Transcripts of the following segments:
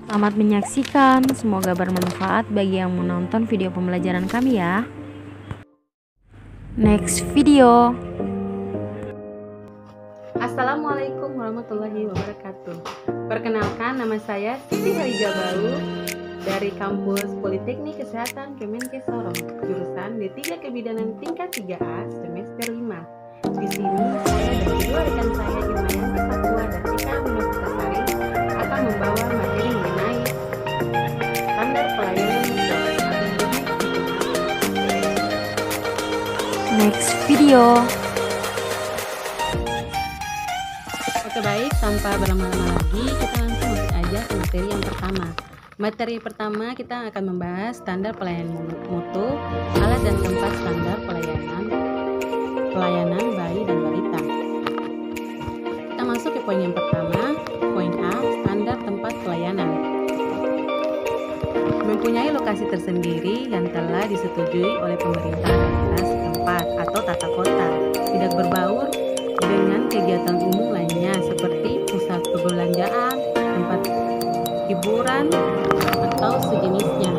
Selamat menyaksikan, semoga bermanfaat bagi yang menonton video pembelajaran kami ya. Next video. Assalamualaikum warahmatullahi wabarakatuh. Perkenalkan, nama saya Siti Halijabalu dari Kampus Politeknik Kesehatan Kemenkes Sorong, jurusan D3 Kebidanan tingkat 3A semester 5. Di sini saya dan kedua rekan saya Ilmayanti Fatwa dan Eka Munafitasari akan membawa materi mengenai standar pelayanan. Next video. Oke baik, tanpa berlama-lama lagi kita langsung masuk aja ke materi yang pertama. Materi pertama kita akan membahas standar pelayanan mutu, alat dan tempat standar pelayanan bayi dan balita. Kita masuk ke poin yang pertama, poin A, standar tempat pelayanan. Mempunyai lokasi tersendiri yang telah disetujui oleh pemerintah daerah setempat atau tata kota, tidak berbaur dengan kegiatan umum lainnya seperti pusat perbelanjaan, tempat hiburan, atau sejenisnya.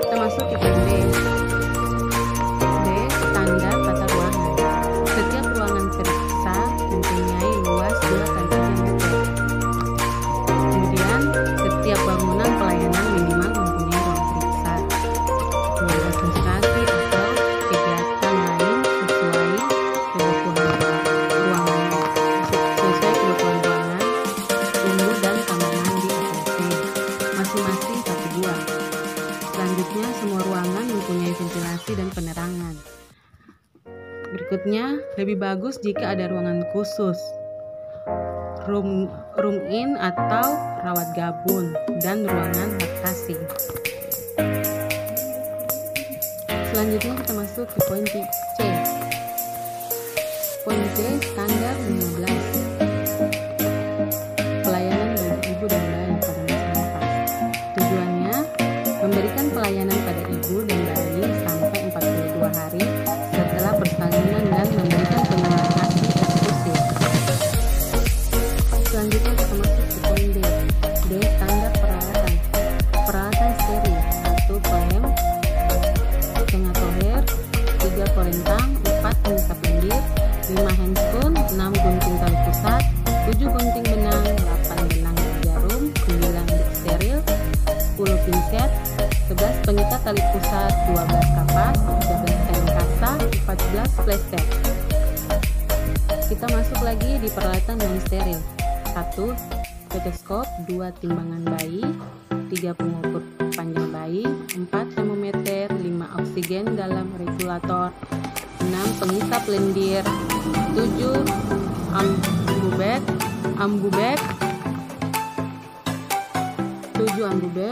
Kita masuk ke poin B. B. Standar tata ruangan. Setiap ruangan periksa mempunyai luas 2x3 meter. Kemudian, setiap bangunan pelayanan minimal mempunyai ruang periksa, ruang administrasi atau kegiatan lain sesuai kebutuhan ruangan, umum dan kamar mandi ATC, masing-masing 1 buah. Selanjutnya, semua ruangan mempunyai ventilasi dan penerangan. Berikutnya, lebih bagus jika ada ruangan khusus, room in atau rawat gabung, dan ruangan laktasi. Selanjutnya kita masuk ke poin C. Poin C, standar 15. Pelayanan bagi ibu dan bayi pada masa nifas. Tujuannya, memberikan pelayanan pada ibu dan bayi sampai 42 hari setelah persalinan dan memberikan penyuluhan ASI eksklusif. Selanjutnya kita masuk ke poin D. D, standar peralatan. Peralatan steril, 1 pelem, setengah toher, 3 korentang, 4 pengisap lendir, 5 handscoon, 6 gunting tali pusat, 7 gunting benang, 8 benang jarum, 9 dik steril, 10 pinset, 11 pengikat tali pusat, 12 kapas, 13 kain kasa, 14 plester. Kita masuk lagi di peralatan non steril. 1 stetoskop, 2 timbangan bayi, 3 pengukur panjang bayi, 4 termometer, 5 oksigen dalam regulator, 6 pengisap lendir, 7 ambubek,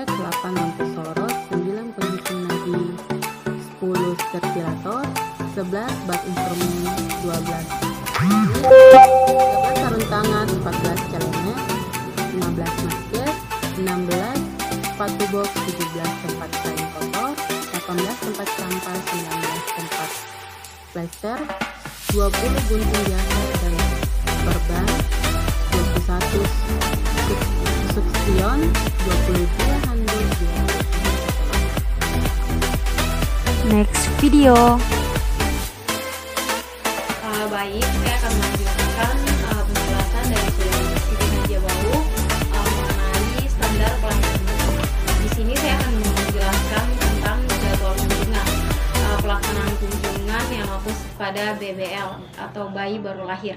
8 lampu sorot, 9 penghitung nadi, 10 sterilisator, 11 bak instrumen, 12 sarung tangan, 14 celemek, 15 masker, 16 sepatu box, 17 tempat kain kotor, 18 tempat sampah, 19 tempat plester, 20 gunting jasa dan perban, 21 suksion, 22 handuk. Next video. Baik, saya akan melanjutkan penjelasan dari Siti Halijabalu mengenai standar pelayanan mutu. Di sini saya akan menjelaskan tentang jadwal kunjungan, pelaksanaan kunjungan yang fokus pada BBL atau bayi baru lahir.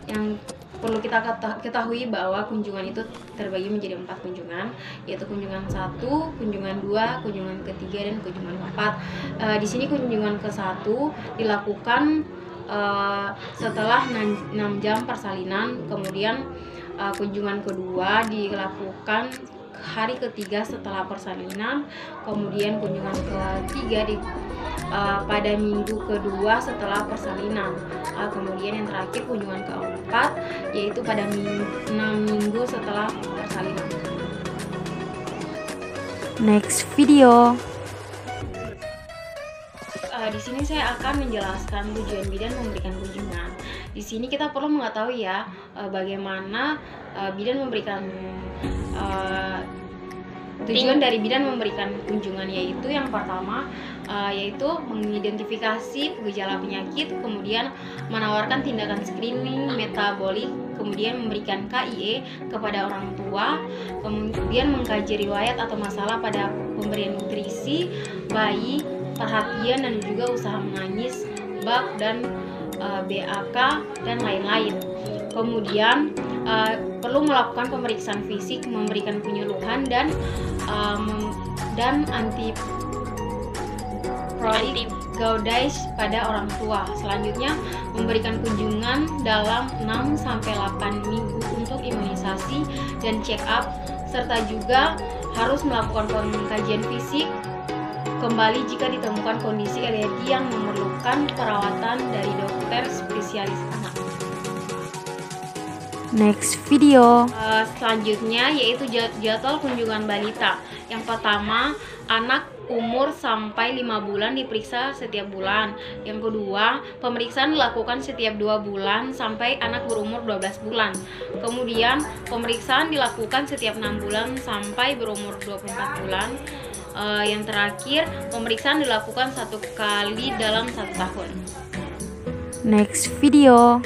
Yang perlu kita ketahui bahwa kunjungan itu terbagi menjadi 4 kunjungan, yaitu kunjungan 1, kunjungan 2, kunjungan ketiga, dan kunjungan 4. Di sini kunjungan ke-1 dilakukan setelah 6 jam persalinan, kemudian kunjungan kedua dilakukan hari ketiga setelah persalinan, kemudian kunjungan ketiga pada minggu kedua setelah persalinan, kemudian yang terakhir kunjungan keempat yaitu pada 6 minggu setelah persalinan. Next video. Di sini saya akan menjelaskan tujuan bidan memberikan kunjungan. Di sini kita perlu mengetahui ya bagaimana bidan memberikan tujuan dari bidan memberikan kunjungan, yaitu yang pertama yaitu mengidentifikasi gejala penyakit, kemudian menawarkan tindakan screening metabolik, kemudian memberikan KIE kepada orang tua, kemudian mengkaji riwayat atau masalah pada pemberian nutrisi bayi, perhatian dan juga usaha menangis, BAK dan BAK dan lain-lain. Kemudian perlu melakukan pemeriksaan fisik, memberikan penyuluhan dan antiprolik Gaudice pada orang tua. Selanjutnya memberikan kunjungan dalam 6-8 minggu untuk imunisasi dan check up, serta juga harus melakukan pengkajian fisik kembali jika ditemukan kondisi alergi yang memerlukan perawatan dari dokter spesialis anak. Next video. Selanjutnya yaitu jadwal kunjungan balita. Yang pertama, anak umur sampai 5 bulan diperiksa setiap bulan. Yang kedua, pemeriksaan dilakukan setiap 2 bulan sampai anak berumur 12 bulan. Kemudian, pemeriksaan dilakukan setiap 6 bulan sampai berumur 24 bulan. Yang terakhir, pemeriksaan dilakukan 1 kali dalam 1 tahun. Next video.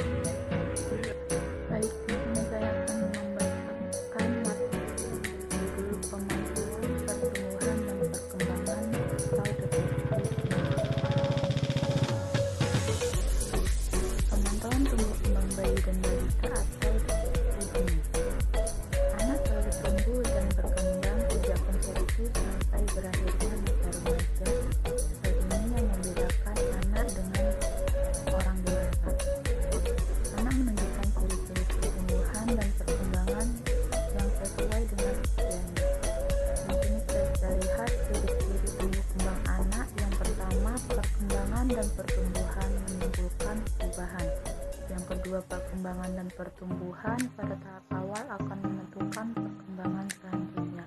Perkembangan dan pertumbuhan pada tahap awal akan menentukan perkembangan selanjutnya.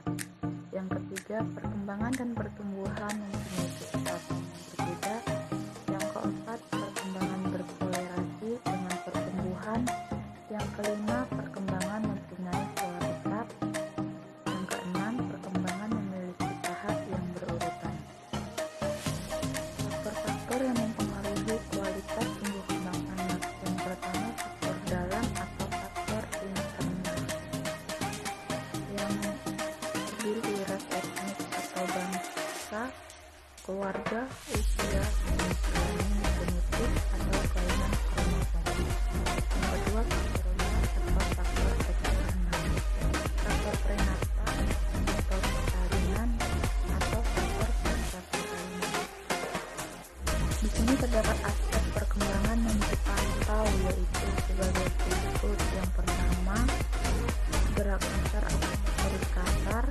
Yang ketiga, perkembangan dan pertumbuhan mempunyai sifat yang berbeda. Yang keempat, perkembangan berkolerasi dengan pertumbuhan. Yang kelima, perkembangan mempunyai pola tetap. Yang keenam, perkembangan memiliki tahap yang berurutan. Faktor-faktor yang mempengaruhi kualitas tumbuh kembang anak. Yang pertama, faktor dalam atau faktor internal yang terdiri dari ras etnis atau bangsa, keluarga, usia, jenis kelamin, genetik atau kelainan kromosom. Yang kedua, faktor luar atau faktor eksternal, faktor prenatal atau persalinan atau faktor pasca persalinan. Di sini terdapat aspek perkembangan yang dipantau, yaitu sebagai berikut. Yang pertama, gerak kasar atau motorik kasar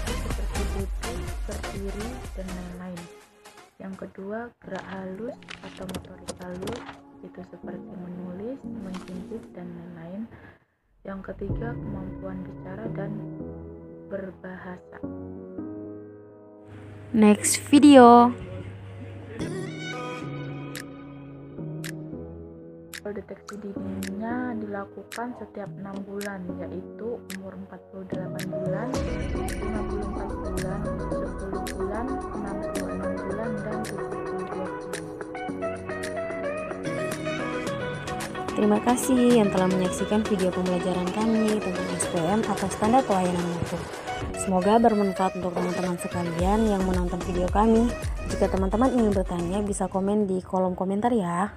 seperti duduk, berdiri, dan lain-lain. Yang kedua, gerak halus atau motorik halus itu seperti menulis, menjinjit, dan lain-lain. Yang ketiga, kemampuan bicara dan berbahasa. Next video. Deteksi dininya dilakukan setiap 6 bulan, yaitu umur 48 bulan, 54 bulan, 10 bulan, 66 bulan, dan 72 bulan. Terima kasih yang telah menyaksikan video pembelajaran kami tentang SPM atau standar pelayanan mutu. Semoga bermanfaat untuk teman-teman sekalian yang menonton video kami. Jika teman-teman ingin bertanya, bisa komen di kolom komentar ya.